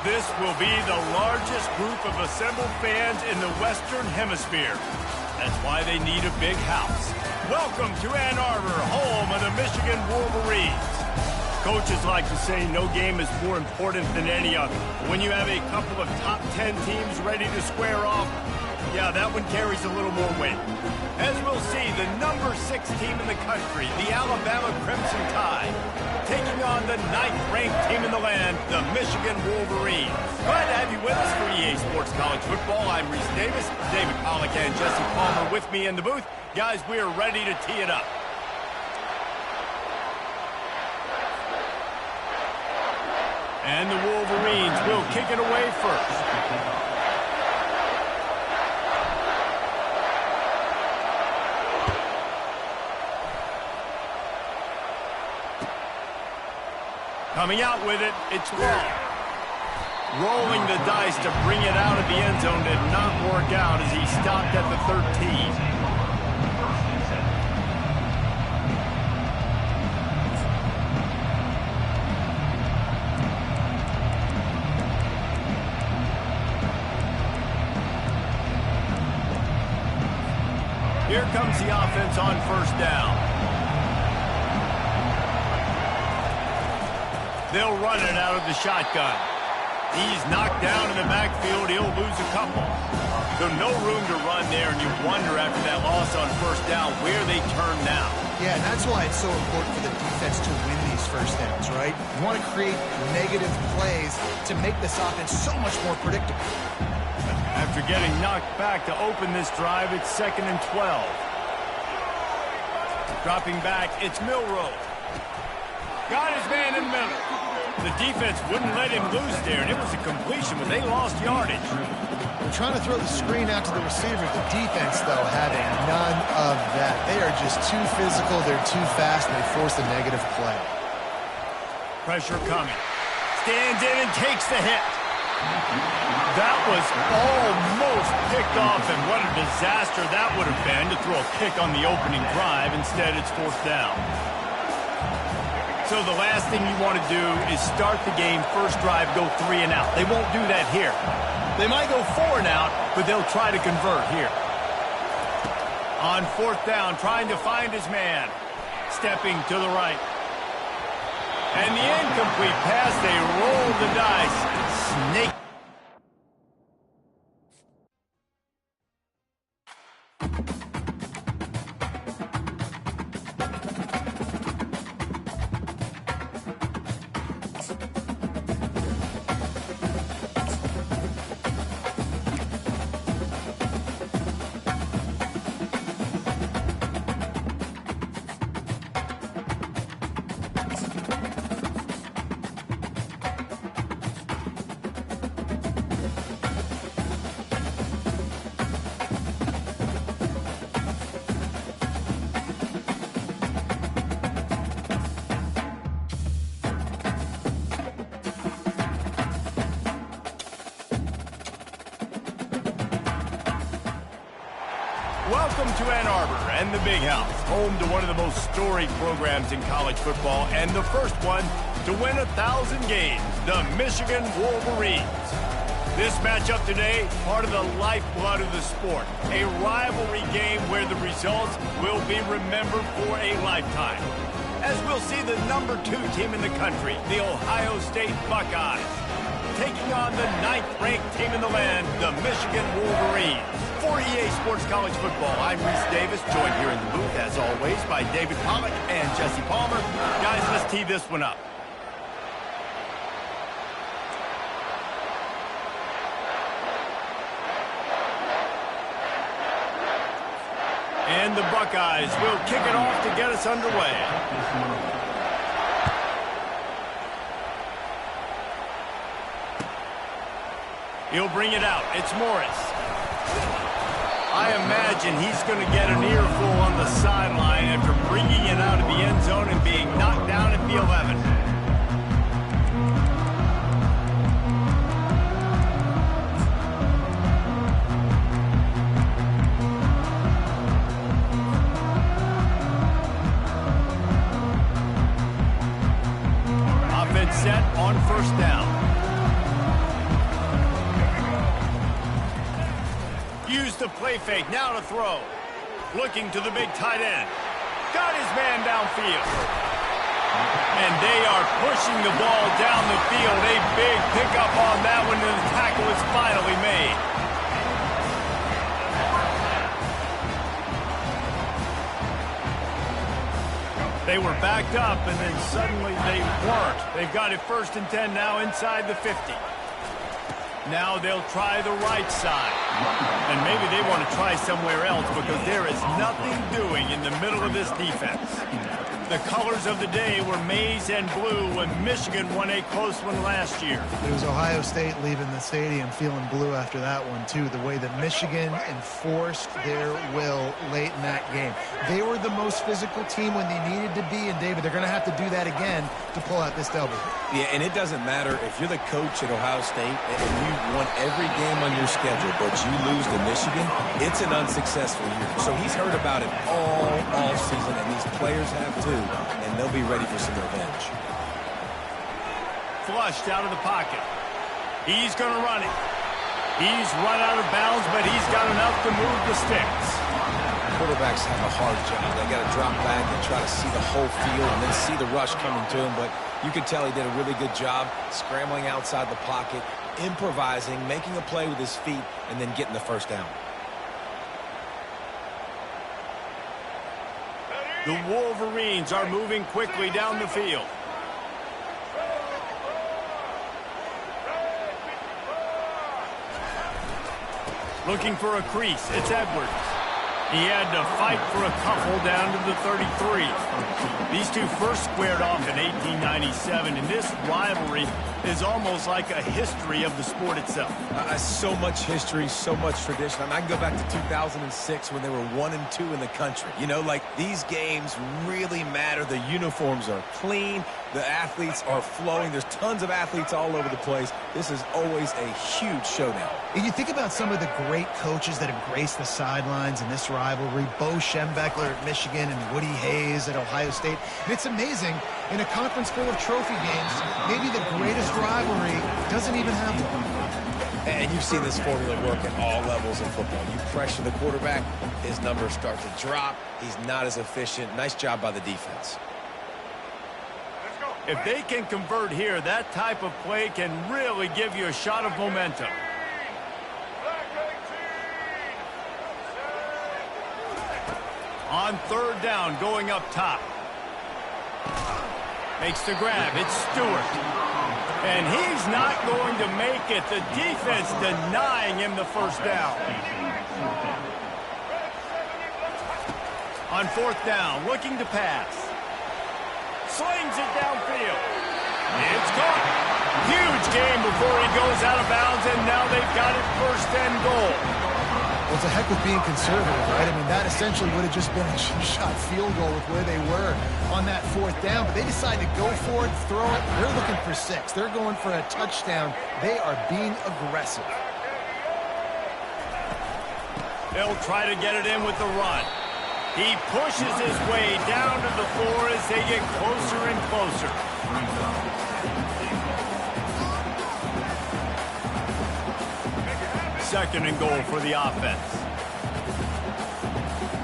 This will be the largest group of assembled fans in the Western Hemisphere. That's why they need a big house. Welcome to Ann Arbor, home of the Michigan Wolverines. Coaches like to say no game is more important than any other. When you have a couple of top 10 teams ready to square off, yeah, that one carries a little more weight. As we'll see, the number 6 team in the country, the Alabama Crimson Tide, taking on the 9th-ranked team in the land, the Michigan Wolverines. Glad to have you with us for EA Sports College Football. I'm Reese Davis, David Pollack and Jesse Palmer with me in the booth. Guys, we are ready to tee it up. And the Wolverines will kick it away first. Coming out with it, it's Wall. Rolling the dice to bring it out of the end zone did not work out as he stopped at the 13. Here comes the offense on first down. They'll run it out of the shotgun. He's knocked down in the backfield. He'll lose a couple. So no room to run there, and you wonder after that loss on first down where they turn now. Yeah, and that's why it's so important for the defense to win these first downs, right? You want to create negative plays to make this offense so much more predictable. After getting knocked back to open this drive, it's 2nd and 12. Dropping back, it's Milroe. Got his man in the middle. The defense wouldn't let him loose there, and it was a completion, but they lost yardage. They're trying to throw the screen out to the receiver. The defense, though, having none of that. They are just too physical, they're too fast, and they force a negative play. Pressure coming. Stands in and takes the hit. That was almost picked off, and what a disaster that would have been to throw a pick on the opening drive. Instead, it's 4th down. So the last thing you want to do is start the game, first drive, go 3 and out. They won't do that here. They might go 4 and out, but they'll try to convert here. On 4th down, trying to find his man. Stepping to the right. And the incomplete pass, they roll the dice. Snake. Welcome to Ann Arbor and the Big House, home to one of the most storied programs in college football and the first one to win 1,000 games, the Michigan Wolverines. This matchup today, part of the lifeblood of the sport, a rivalry game where the results will be remembered for a lifetime. As we'll see the number 2 team in the country, the Ohio State Buckeyes, taking on the 9th-ranked team in the land, the Michigan Wolverines. For EA Sports College Football, I'm Reese Davis, joined here in the booth, as always, by David Pollack and Jesse Palmer. Guys, let's tee this one up. And the Buckeyes will kick it off to get us underway. He'll bring it out. It's Morris. I imagine he's going to get an earful on the sideline after bringing it out of the end zone and being knocked down at the 11. Offense set on first down. a play fake. Now to throw. Looking to the big tight end. Got his man downfield. And they are pushing the ball down the field. A big pickup on that one, and the tackle is finally made. They were backed up, and then suddenly they weren't. They've got it 1st and 10 now inside the 50. Now they'll try the right side. And maybe they want to try somewhere else because there is nothing doing in the middle of this defense. The colors of the day were maize and blue when Michigan won a close one last year. It was Ohio State leaving the stadium feeling blue after that one, too. The way that Michigan enforced their will late in that game. They were the most physical team when they needed to be, and David, they're going to have to do that again to pull out this W. Yeah, and it doesn't matter if you're the coach at Ohio State and you won every game on your schedule, but you lose to Michigan, it's an unsuccessful year. So he's heard about it all season, and these players have too. And they'll be ready for some revenge. Flushed out of the pocket. He's going to run it. He's run out of bounds, but he's got enough to move the sticks. Quarterbacks have a hard job. They got to drop back and try to see the whole field and then see the rush coming to him. But you could tell he did a really good job scrambling outside the pocket, improvising, making a play with his feet, and then getting the first down. The Wolverines are moving quickly down the field. Looking for a crease. It's Edwards. He had to fight for a couple down to the 33. These two first squared off in 1897, and this rivalry is almost like a history of the sport itself. So much history, so much tradition. I can go back to 2006 when they were 1-2 in the country. You know, like, these games really matter. The uniforms are clean. The athletes are flowing. There's tons of athletes all over the place. This is always a huge showdown. And you think about some of the great coaches that have graced the sidelines in this rivalry. Bo Schembechler at Michigan and Woody Hayes at Ohio State. And it's amazing, in a conference full of trophy games, maybe the greatest rivalry doesn't even have one. And you've seen this formula work at all levels of football. You pressure the quarterback, his numbers start to drop. He's not as efficient. Nice job by the defense. If they can convert here, that type of play can really give you a shot of momentum. On 3rd down, going up top. Makes the grab. It's Stewart. And he's not going to make it. The defense denying him the first down. On 4th down, looking to pass. Slings it downfield. It's caught. Huge game before he goes out of bounds, and now they've got it 1st and goal. Well, it's a heck of being conservative, right? I mean, that essentially would have just been a shot field goal with where they were on that 4th down. But they decide to go for it, throw it. They're looking for 6. They're going for a touchdown. They are being aggressive. They'll try to get it in with the run. He pushes his way down to the floor as they get closer and closer. Second and goal for the offense.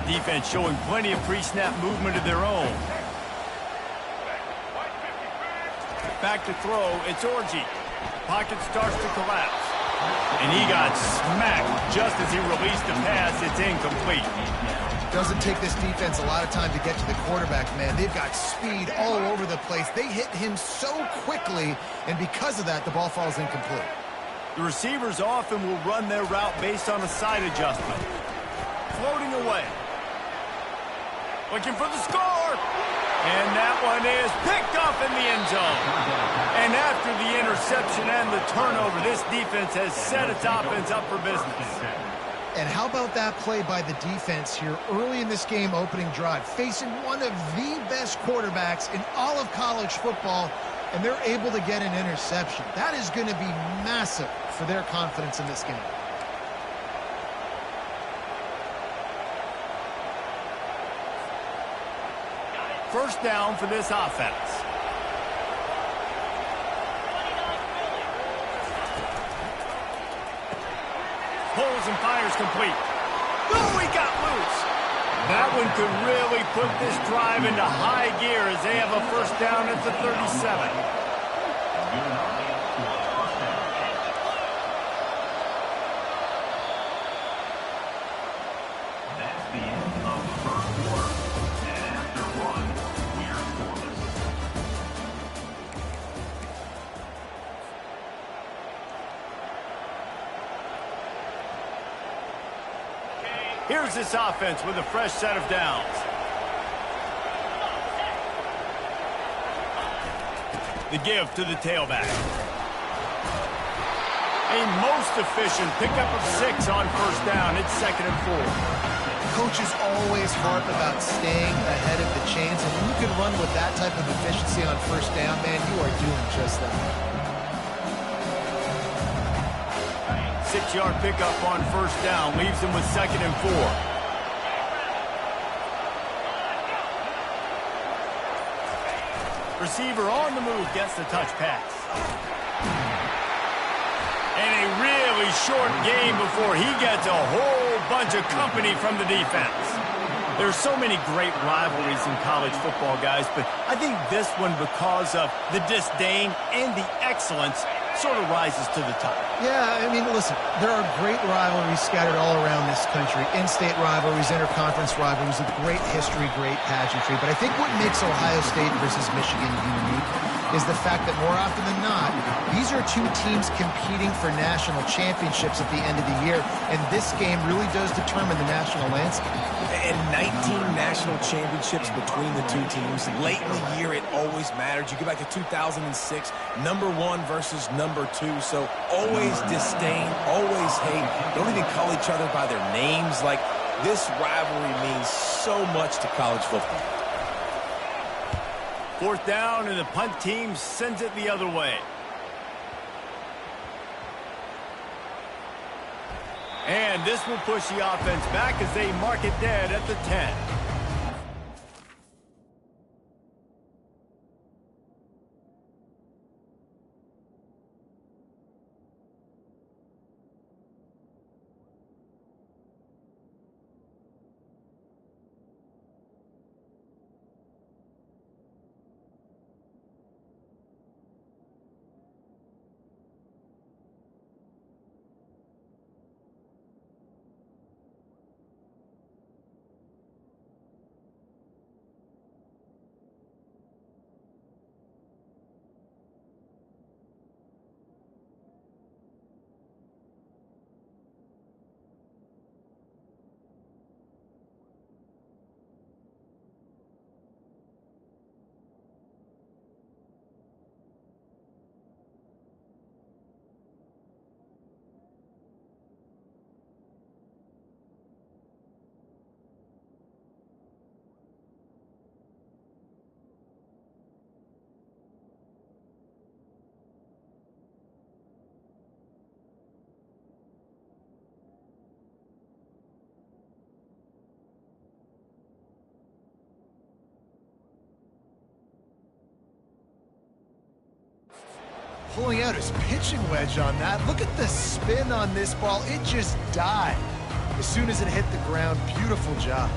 Defense showing plenty of pre-snap movement of their own. Back to throw, it's Orji. Pocket starts to collapse. And he got smacked just as he released the pass. It's incomplete. Doesn't take this defense a lot of time to get to the quarterback, man. They've got speed all over the place. They hit him so quickly, and because of that, the ball falls incomplete. The receivers often will run their route based on a side adjustment. Floating away. Looking for the score. And that one is picked up in the end zone. And after the interception and the turnover, this defense has set its offense up for business. And how about that play by the defense here early in this game opening drive, facing one of the best quarterbacks in all of college football, and they're able to get an interception. That is going to be massive for their confidence in this game. First down for this offense. Pulls and fires complete. Oh, he got loose. That one could really put this drive into high gear as they have a first down at the 37. Here's this offense with a fresh set of downs. The give to the tailback. A most efficient pickup of 6 on first down. It's 2nd and 4. Coaches always harp about staying ahead of the chains, and when you can run with that type of efficiency on first down, man, you are doing just that. 6-yard pickup on first down leaves him with 2nd and 4. Receiver on the move gets the touch pass. And a really short game before he gets a whole bunch of company from the defense. There's so many great rivalries in college football, guys, but I think this one, because of the disdain and the excellence, sort of rises to the top. Yeah, I mean, listen, there are great rivalries scattered all around this country. In-state rivalries, interconference rivalries with great history, great pageantry. But I think what makes Ohio State versus Michigan unique is the fact that more often than not, these are two teams competing for national championships at the end of the year. And this game really does determine the national landscape. And 19 national championships between the two teams. Late in the year, it always mattered. You go back to 2006, number 1 versus number 2. So always disdain, always hate. Don't even call each other by their names. Like, this rivalry means so much to college football. 4th down, and the punt team sends it the other way. And this will push the offense back as they mark it dead at the 10. Pulling out his pitching wedge on that. Look at the spin on this ball. It just died as soon as it hit the ground. Beautiful job.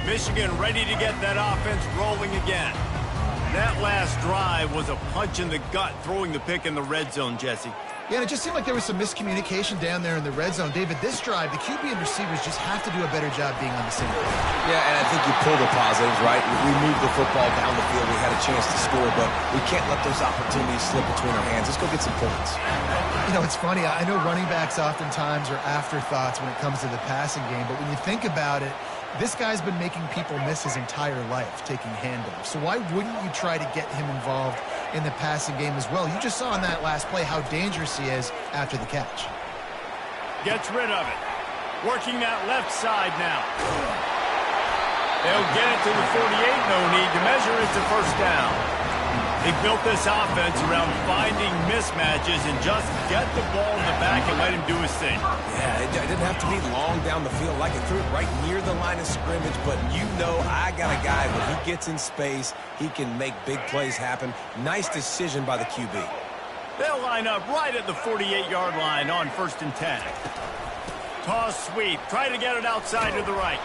Michigan ready to get that offense rolling again. That last drive was a punch in the gut, throwing the pick in the red zone, Jesse. Yeah, and it just seemed like there was some miscommunication down there in the red zone. David, this drive, the QB and receivers just have to do a better job being on the same page. Yeah, and I think you pull the positives, right? We moved the football down the field. We had a chance to score, but we can't let those opportunities slip between our hands. Let's go get some points. You know, it's funny. I know running backs oftentimes are afterthoughts when it comes to the passing game, but when you think about it, this guy's been making people miss his entire life taking handoffs. So why wouldn't you try to get him involved in the passing game as well? You just saw in that last play how dangerous he is after the catch. Gets rid of it. Working that left side now. They'll get it to the 48. No need to measure. It's a first down. They built this offense around finding mismatches and just get the ball in the back and let him do his thing. Yeah, it didn't have to be long down the field. Like it threw it right near the line of scrimmage, but you know I got a guy when he gets in space, he can make big plays happen. Nice decision by the QB. They'll line up right at the 48-yard line on 1st and 10. Toss sweep. Try to get it outside to the right.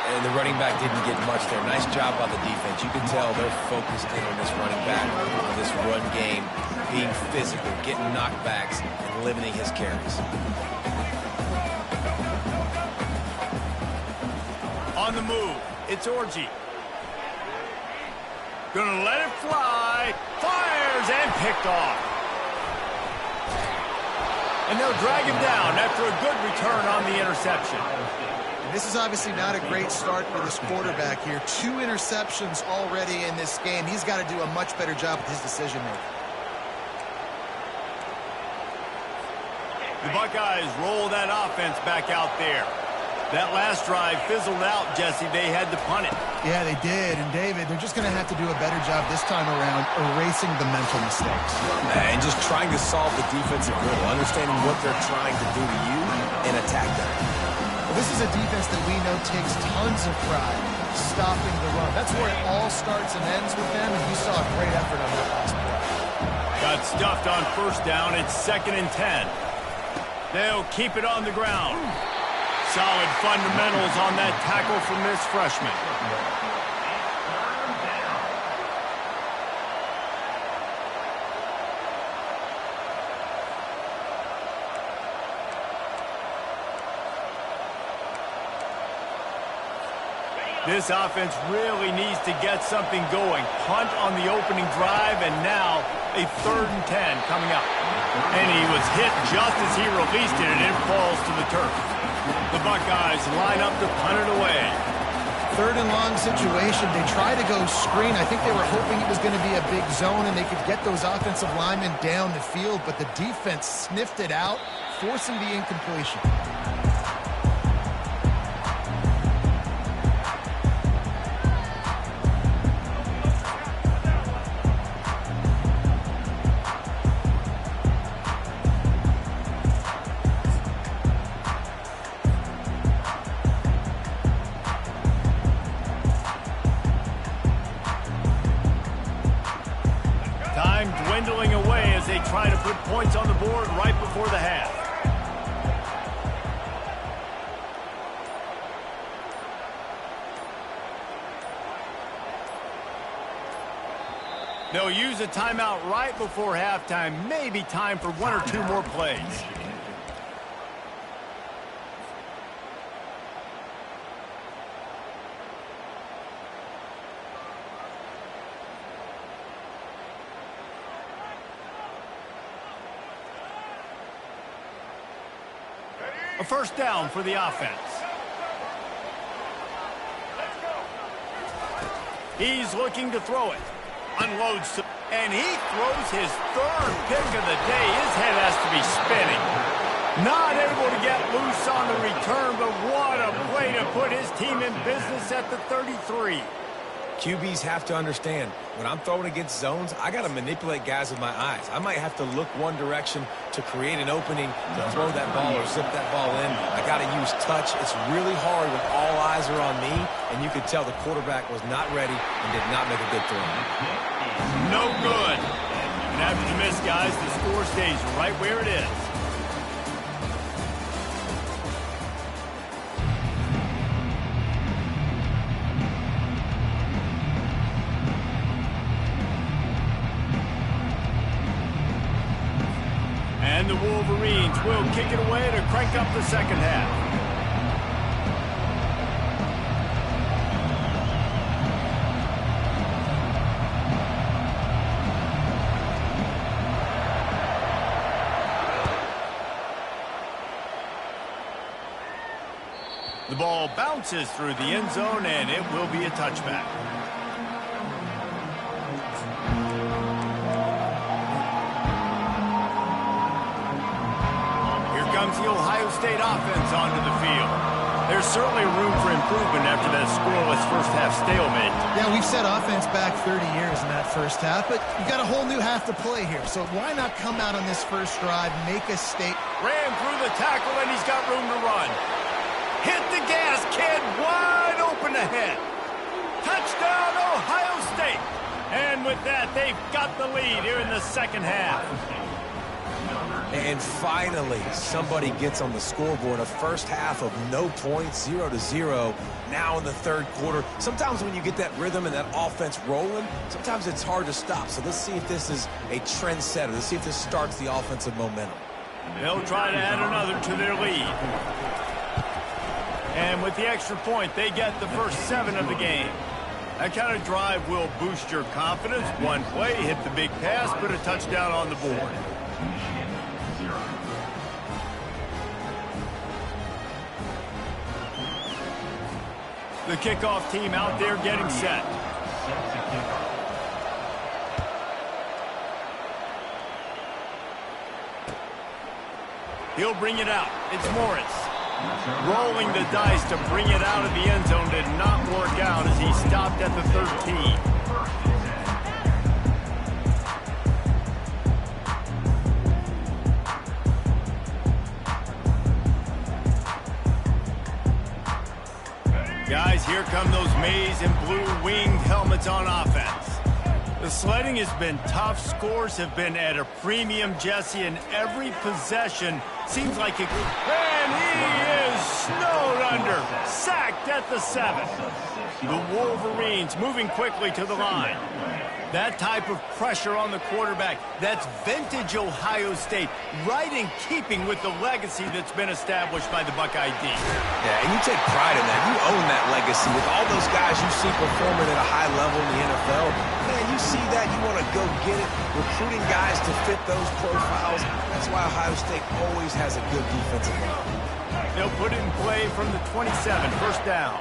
And the running back didn't get much there. Nice job by the defense. You can tell they're focused in on this running back, on this run game, being physical, getting knockbacks, and limiting his carries. On the move, it's Orji. Gonna let it fly. Fires and picked off. And they'll drag him down after a good return on the interception. This is obviously not a great start for this quarterback here. 2 interceptions already in this game. He's got to do a much better job with his decision-making. The Buckeyes roll that offense back out there. That last drive fizzled out, Jesse. They had to punt it. Yeah, they did. And, David, they're just going to have to do a better job this time around erasing the mental mistakes. And just trying to solve the defensive riddle, understanding what they're trying to do to you and attack them. This is a defense that we know takes tons of pride stopping the run. That's where it all starts and ends with them, and you saw a great effort on that last play. Got stuffed on 1st down. It's 2nd and 10. They'll keep it on the ground. Solid fundamentals on that tackle from this freshman. This offense really needs to get something going. Punt on the opening drive, and now a 3rd and 10 coming up. And he was hit just as he released it, and it falls to the turf. The Buckeyes line up to punt it away. 3rd and long situation. They try to go screen. I think they were hoping it was going to be a big zone and they could get those offensive linemen down the field, but the defense sniffed it out, forcing the incompletion. Dwindling away as they try to put points on the board right before the half. They'll use a timeout right before halftime. Maybe time for 1 or 2 more plays. A 1st down for the offense. He's looking to throw it. Unloads, and he throws his 3rd pick of the day. His head has to be spinning. Not able to get loose on the return, but what a play to put his team in business at the 33. QBs have to understand, when I'm throwing against zones, I got to manipulate guys with my eyes. I might have to look one direction to create an opening to throw that ball or zip that ball in. I got to use touch. It's really hard when all eyes are on me, and you could tell the quarterback was not ready and did not make a good throw. No good. And after the miss, guys, the score stays right where it is. And the Wolverines will kick it away to crank up the 2nd half. The ball bounces through the end zone, and it will be a touchback. Comes the Ohio State offense onto the field. There's certainly room for improvement after that scoreless first-half stalemate. Yeah, we've set offense back 30 years in that first half, but you got a whole new half to play here. So why not come out on this first drive, make a statement? Ran through the tackle, and he's got room to run. Hit the gas, kid. Wide open ahead. Touchdown, Ohio State. And with that, they've got the lead here in the second half. And finally, somebody gets on the scoreboard. A first half of no points, 0-0. Now in the third quarter. Sometimes when you get that rhythm and that offense rolling, sometimes it's hard to stop. So let's see if this is a trendsetter. Let's see if this starts the offensive momentum. They'll try to add another to their lead. And with the extra point, they get the first 7 of the game. That kind of drive will boost your confidence. One play, hit the big pass, put a touchdown on the board. The kickoff team out there getting set. He'll bring it out. It's Morris. Rolling the dice to bring it out of the end zone did not work out as he stopped at the 13. Guys, here come those maize and blue winged helmets on offense. The sledding has been tough. Scores have been at a premium, Jesse, and every possession seems like it. And he is snowed under. Sacked at the 7. The Wolverines moving quickly to the line. That type of pressure on the quarterback, that's vintage Ohio State, right in keeping with the legacy that's been established by the Buckeye D. Yeah, and you take pride in that. You own that legacy with all those guys you see performing at a high level in the NFL. Man, you see that, you want to go get it, recruiting guys to fit those profiles. That's why Ohio State always has a good defensive line. They'll put it in play from the 27, first down.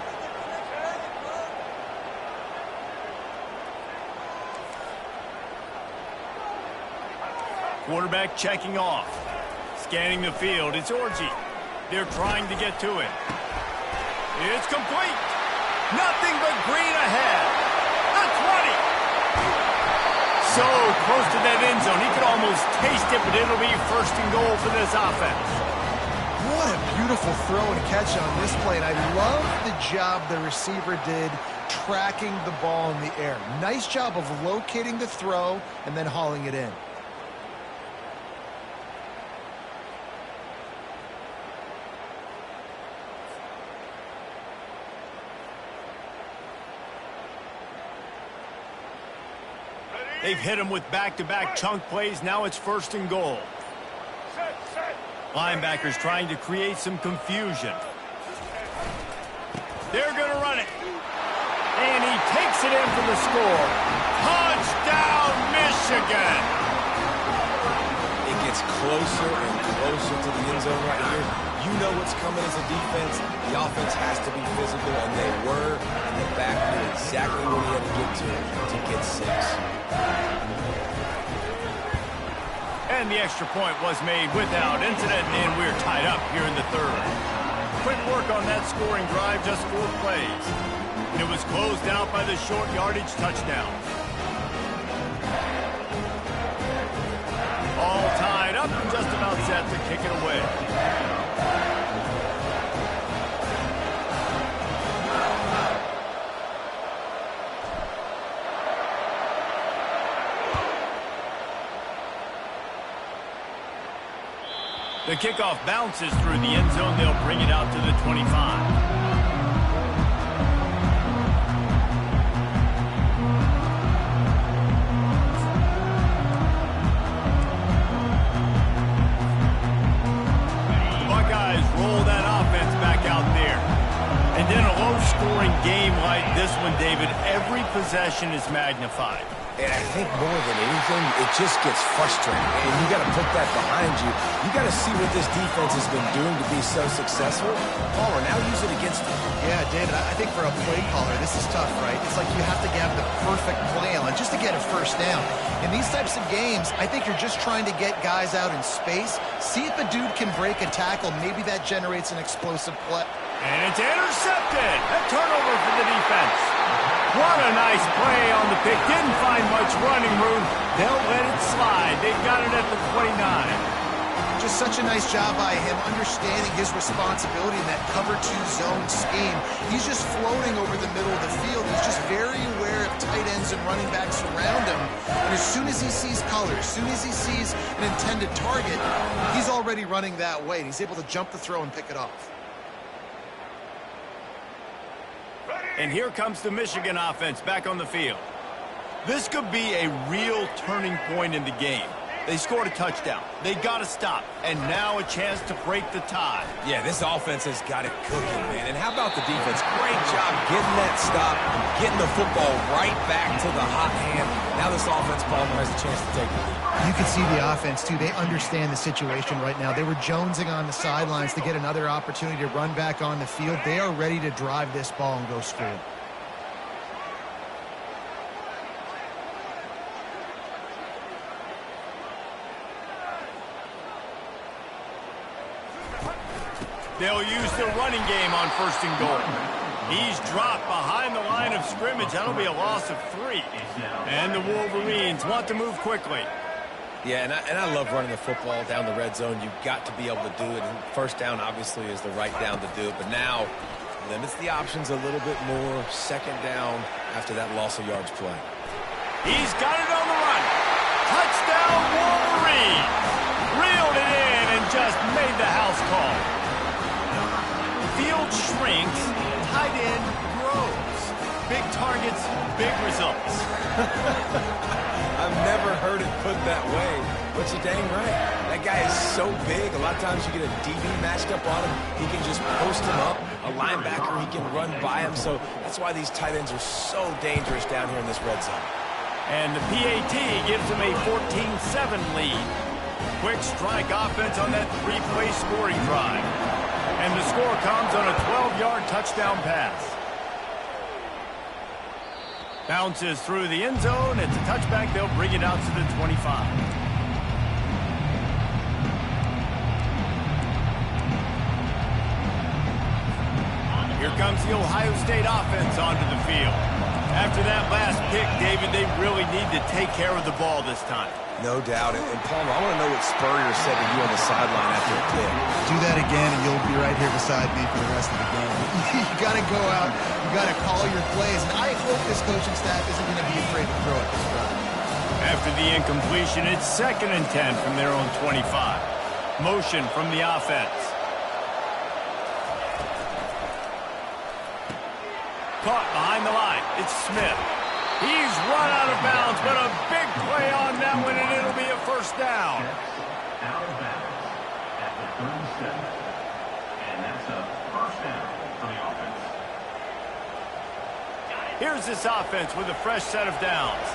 Quarterback checking off. Scanning the field. It's Orji. They're trying to get to it. It's complete. Nothing but green ahead. The 20. So close to that end zone. He could almost taste it, but it'll be first and goal for this offense. What a beautiful throw and catch on this play. And I love the job the receiver did tracking the ball in the air. Nice job of locating the throw and then hauling it in. They've hit him with back-to-back chunk plays. Now it's first and goal. Linebackers trying to create some confusion. They're going to run it. And he takes it in for the score. Touchdown, Michigan! It gets closer and closer to the end zone right here. You know what's coming as a defense. The offense has to be physical, and they were. And the back knew exactly what he had to get to get 6. And the extra point was made without incident, and we're tied up here in the third. Quick work on that scoring drive, just 4 plays. And it was closed out by the short yardage touchdown. All tied up and just about set to kick it away. The kickoff bounces through the end zone. They'll bring it out to the 25. The Buckeyes roll that offense back out there. And then a low-scoring game like this one, David, every possession is magnified. And I think more than anything, it just gets frustrating. And you got to put that behind you. You got to see what this defense has been doing to be so successful. Caller, now use it against them. Yeah, David, I think for a play caller, this is tough, right? It's like you have to have the perfect plan just to get a first down. In these types of games, I think you're just trying to get guys out in space, see if a dude can break a tackle. Maybe that generates an explosive play. And it's intercepted. A turnover for the defense. What a nice play on the pick. Didn't find much running room. They'll let it slide. They got it at the 29. Just such a nice job by him, understanding his responsibility in that cover 2 zone scheme. He's just floating over the middle of the field. He's just very aware of tight ends and running backs around him. And as soon as he sees color, as soon as he sees an intended target, he's already running that way. And he's able to jump the throw and pick it off. And here comes the Michigan offense back on the field. This could be a real turning point in the game. They scored a touchdown. They got to stop. And now a chance to break the tie. Yeah, this offense has got it cooking, man. And how about the defense? Great job getting that stop, getting the football right back to the hot hand. Now this offense, Baltimore, has a chance to take the lead. You can see the offense, too. They understand the situation right now. They were jonesing on the sidelines to get another opportunity to run back on the field. They are ready to drive this ball and go score. They'll use the running game on 1st and goal. He's dropped behind the line of scrimmage. That'll be a loss of 3. And the Wolverines want to move quickly. Yeah, and I love running the football down the red zone. You've got to be able to do it. And 1st down, obviously, is the right down to do it. But now, limits the options a little bit more. 2nd down after that loss of yards play. He's got it on the run. Touchdown, Wolverines. Reeled it in and just made the house call. Field shrinks, tight end grows. Big targets, big results. I've never heard it put that way, but you're dang right. That guy is so big. A lot of times you get a DB matched up on him. He can just post him up. A linebacker, he can run by him. So that's why these tight ends are so dangerous down here in this red zone. And the PAT gives him a 14-7 lead. Quick strike offense on that 3-play scoring drive. And the score comes on a 12-yard touchdown pass. Bounces through the end zone. It's a touchback. They'll bring it out to the 25. Here comes the Ohio State offense onto the field. After that last pick, David, they really need to take care of the ball this time. No doubt. And Palmer, I want to know what Spurrier said to you on the sideline after a pick. Do that again, and you'll be right here beside me for the rest of the game. You got to go out. You got to call your plays. And I hope this coaching staff isn't going to be afraid to throw it this drive. After the incompletion, it's 2nd and 10 from their own 25. Motion from the offense. Caught behind the line. It's Smith. He's run out of bounds, but a big play on that one, and it'll be a 1st down. Out of bounds at the 37. And that's a 1st down for the offense. Here's this offense with a fresh set of downs.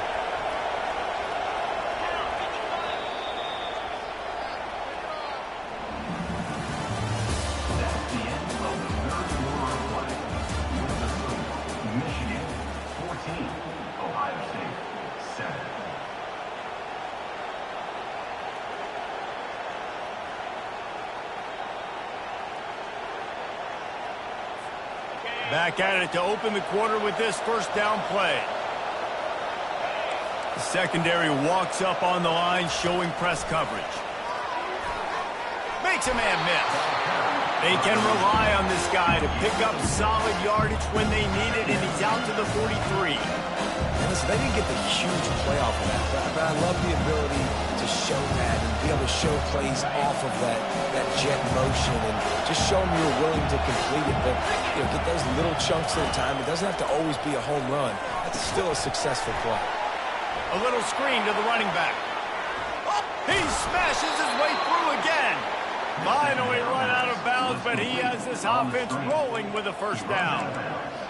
That's the end of the 3rd quarter of play. With the score, Michigan 14, Ohio State 7. Back at it to open the quarter with this 1st down play. The secondary walks up on the line, showing press coverage. Makes a man miss. They can rely on this guy to pick up solid yardage when they need it, and he's out to the 43. Listen, they didn't get the huge play off of that, but I love the ability to show that and be able to show plays off of that jet motion and just show them you're willing to complete it. But get those little chunks at a time. It doesn't have to always be a home run. That's still a successful play. A little screen to the running back. Oh, he smashes his way through again. Finally run out of bounds, but he has this offense rolling with a 1st down.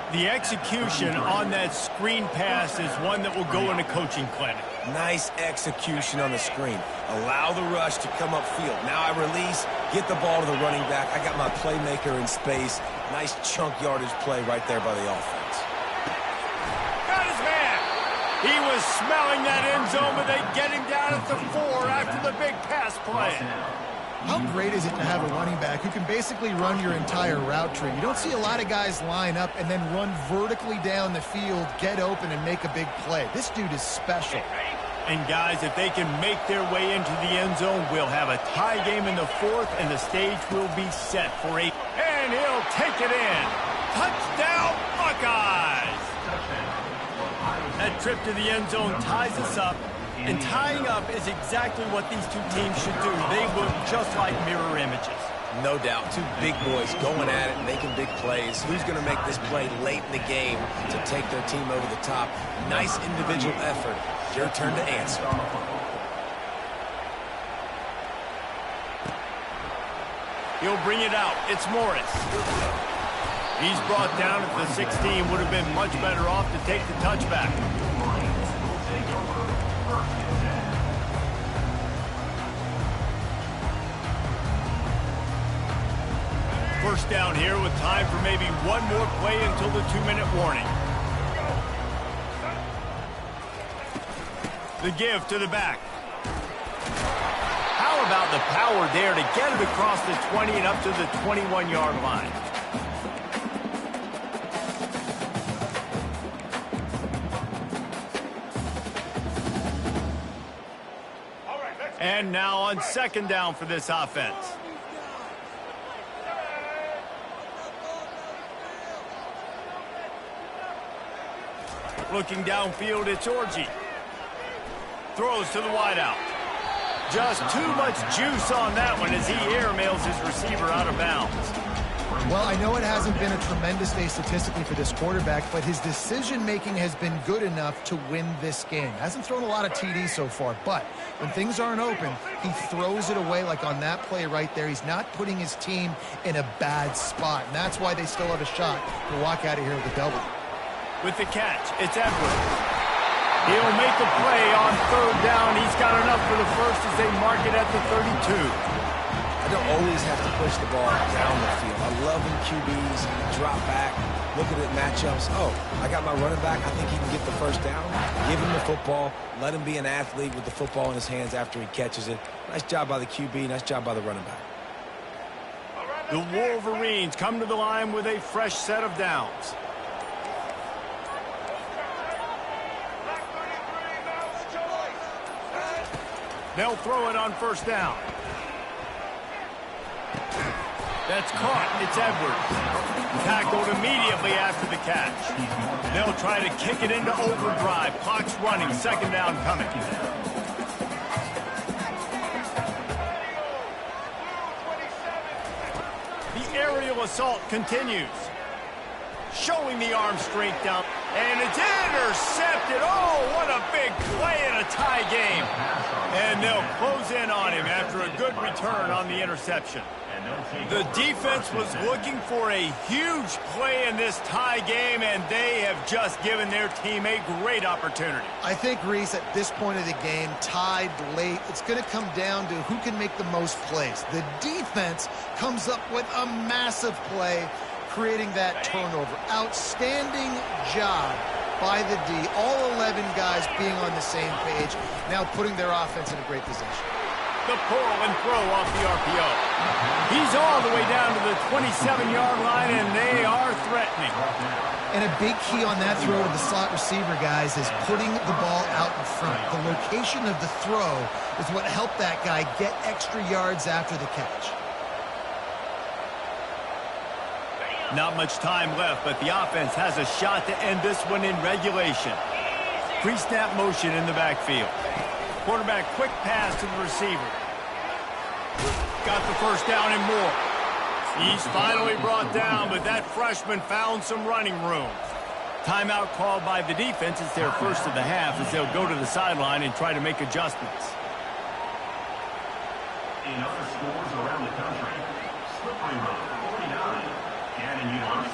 The execution on that screen pass is one that will go in a coaching clinic. Nice execution on the screen. Allow the rush to come upfield. Now I release, get the ball to the running back. I got my playmaker in space. Nice chunk yardage play right there by the offense. Got his man. He was smelling that end zone, but they get him down at the 4 after the big pass play. How great is it to have a running back who can basically run your entire route tree? You don't see a lot of guys line up and then run vertically down the field, get open, and make a big play. This dude is special. And guys, if they can make their way into the end zone, we'll have a tie game in the fourth, and the stage will be set for a... And he'll take it in. Touchdown, Buckeyes! That trip to the end zone ties us up, and tying up is exactly what these two teams should do. They look just like mirror images. No doubt. Two big boys going at it, making big plays. Who's going to make this play late in the game to take their team over the top? Nice individual effort. Your turn to answer. He'll bring it out. It's Morris. He's brought down at the 16. Would have been much better off to take the touchback. First down here with time for maybe one more play until the 2-minute warning. The give to the back. How about the power there to get it across the 20 and up to the 21-yard line? And now on second down for this offense. Looking downfield, it's Orji. Throws to the wideout. Just too much juice on that one as he airmails his receiver out of bounds. Well, I know it hasn't been a tremendous day statistically for this quarterback, but his decision-making has been good enough to win this game. Hasn't thrown a lot of TDs so far, but when things aren't open, he throws it away like on that play right there. He's not putting his team in a bad spot, and that's why they still have a shot to walk out of here with a double. With the catch, it's Edwards. He'll make the play on third down. He's got enough for the first as they mark it at the 32. I don't always have to push the ball down the field. I love when QBs drop back, look at it matchups. Oh, I got my running back. I think he can get the first down. Give him the football. Let him be an athlete with the football in his hands after he catches it. Nice job by the QB. Nice job by the running back. The Wolverines come to the line with a fresh set of downs. They'll throw it on first down. That's caught. It's Edwards. Tackled immediately after the catch. They'll try to kick it into overdrive. Clock's running. Second down coming. The aerial assault continues. Showing the arm strength down. And it's intercepted. Oh, what a big play in a tie game. And they'll close in on him after a good return on the interception. The defense was looking for a huge play in this tie game, and they have just given their team a great opportunity. I think, Reese, at this point of the game, tied late, it's going to come down to who can make the most plays. The defense comes up with a massive play, creating that turnover. Outstanding job by the D. All 11 guys being on the same page, now putting their offense in a great position. The pull and throw off the RPO. He's all the way down to the 27-yard line, and they are threatening. And a big key on that throw to the slot receiver, guys, is putting the ball out in front. The location of the throw is what helped that guy get extra yards after the catch. Not much time left, but the offense has a shot to end this one in regulation. Pre-snap motion in the backfield. Quarterback quick pass to the receiver. Got the first down and more. He's finally brought down, but that freshman found some running room. Timeout called by the defense. It's their first of the half as they'll go to the sideline and try to make adjustments. In other schools around the country, Slippery Road 49.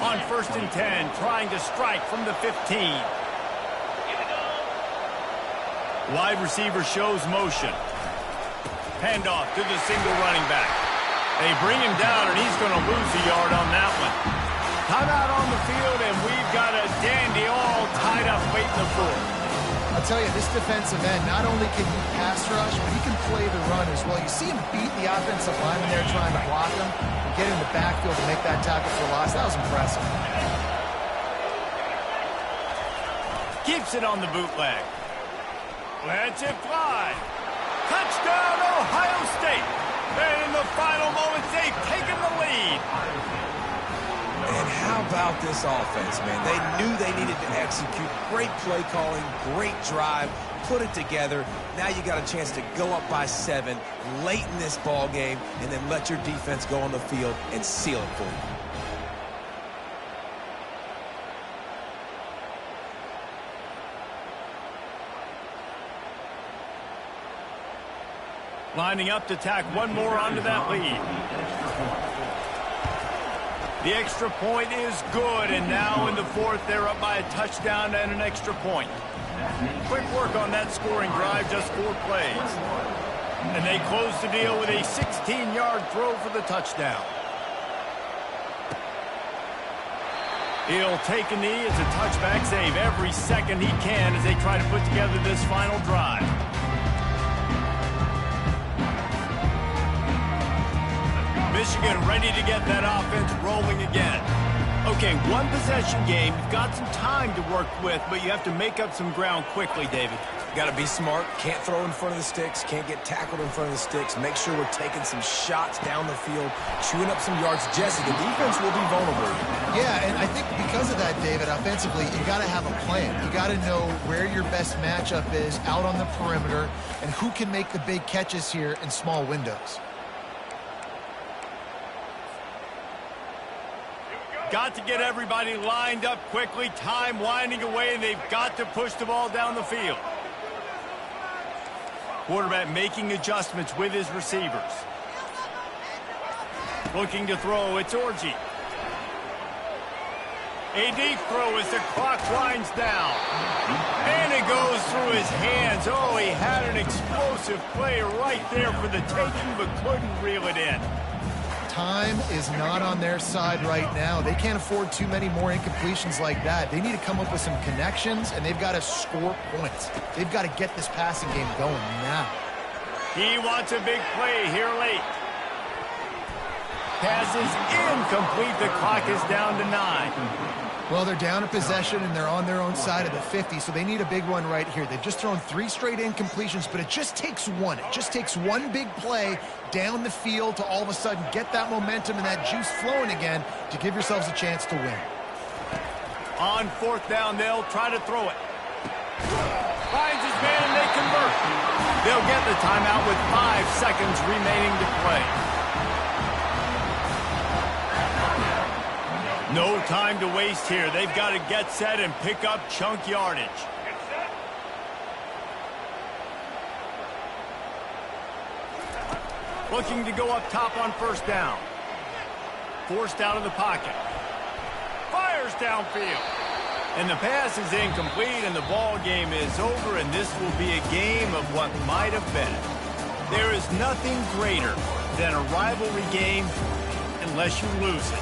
On first and 10, trying to strike from the 15. Wide receiver shows motion. Handoff to the single running back. They bring him down, and he's going to lose a yard on that one. Timeout on the field, and we've got a dandy all tied up late in the fourth. I'll tell you, this defensive end, not only can he pass rush, but he can play the run as well. You see him beat the offensive lineman there trying to block him and get in the backfield to make that tackle for loss. That was impressive. Keeps it on the bootleg. Lets it fly. Touchdown, Ohio State. And in the final moments, they've taken the lead. And how about this offense, man? They knew they needed to execute. Great play calling, great drive, put it together. Now you got a chance to go up by 7 late in this ball game and then let your defense go on the field and seal it for you. Lining up to tack one more onto that lead. The extra point is good, and now in the fourth, they're up by a touchdown and an extra point. Quick work on that scoring drive, just 4 plays. And they close the deal with a 16-yard throw for the touchdown. He'll take a knee. It's a touchback save every second he can as they try to put together this final drive. Michigan ready to get that offense rolling again. Okay, one possession game. You've got some time to work with, but you have to make up some ground quickly, David. Got to be smart. Can't throw in front of the sticks. Can't get tackled in front of the sticks. Make sure we're taking some shots down the field, chewing up some yards. Jesse, the defense will be vulnerable. Yeah, and I think because of that, David, offensively, you got to have a plan. You got to know where your best matchup is out on the perimeter and who can make the big catches here in small windows. Got to get everybody lined up quickly. Time winding away, and they've got to push the ball down the field. Quarterback making adjustments with his receivers. Looking to throw, it's Orji. A deep throw as the clock winds down. And it goes through his hands. Oh, he had an explosive play right there for the taking, but couldn't reel it in. Time is not on their side right now. They can't afford too many more incompletions like that. They need to come up with some connections, and they've got to score points. They've got to get this passing game going now. He wants a big play here late. Pass is incomplete. The clock is down to 9. Well, they're down in possession, and they're on their own side of the 50, so they need a big one right here. They've just thrown 3 straight incompletions, but it just takes one. It just takes one big play down the field to all of a sudden get that momentum and that juice flowing again to give yourselves a chance to win. On 4th down, they'll try to throw it. Finds his man, and they convert. They'll get the timeout with 5 seconds remaining to play. No time to waste here. They've got to get set and pick up chunk yardage. Looking to go up top on 1st down. Forced out of the pocket. Fires downfield. And the pass is incomplete, and the ball game is over, and this will be a game of what might have been. There is nothing greater than a rivalry game unless you lose it.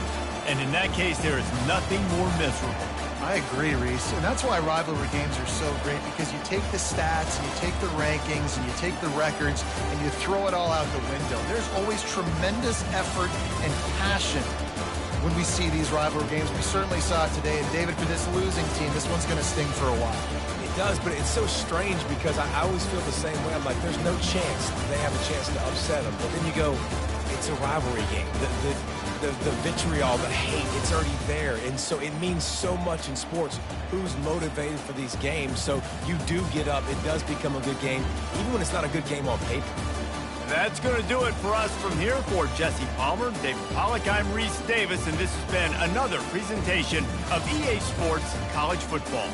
And in that case, there is nothing more miserable. I agree, Reese. And that's why rivalry games are so great, because you take the stats, and you take the rankings, and you take the records, and you throw it all out the window. There's always tremendous effort and passion when we see these rivalry games. We certainly saw it today. And, David, for this losing team, this one's going to sting for a while. It does, but it's so strange because I always feel the same way. I'm like, there's no chance they have a chance to upset them. But then you go, it's a rivalry game. The vitriol, the hate, it's already there. And so it means so much in sports. Who's motivated for these games? So you do get up. It does become a good game, even when it's not a good game on paper. That's going to do it for us from here. For Jesse Palmer, David Pollack, I'm Reese Davis, and this has been another presentation of EA Sports College Football.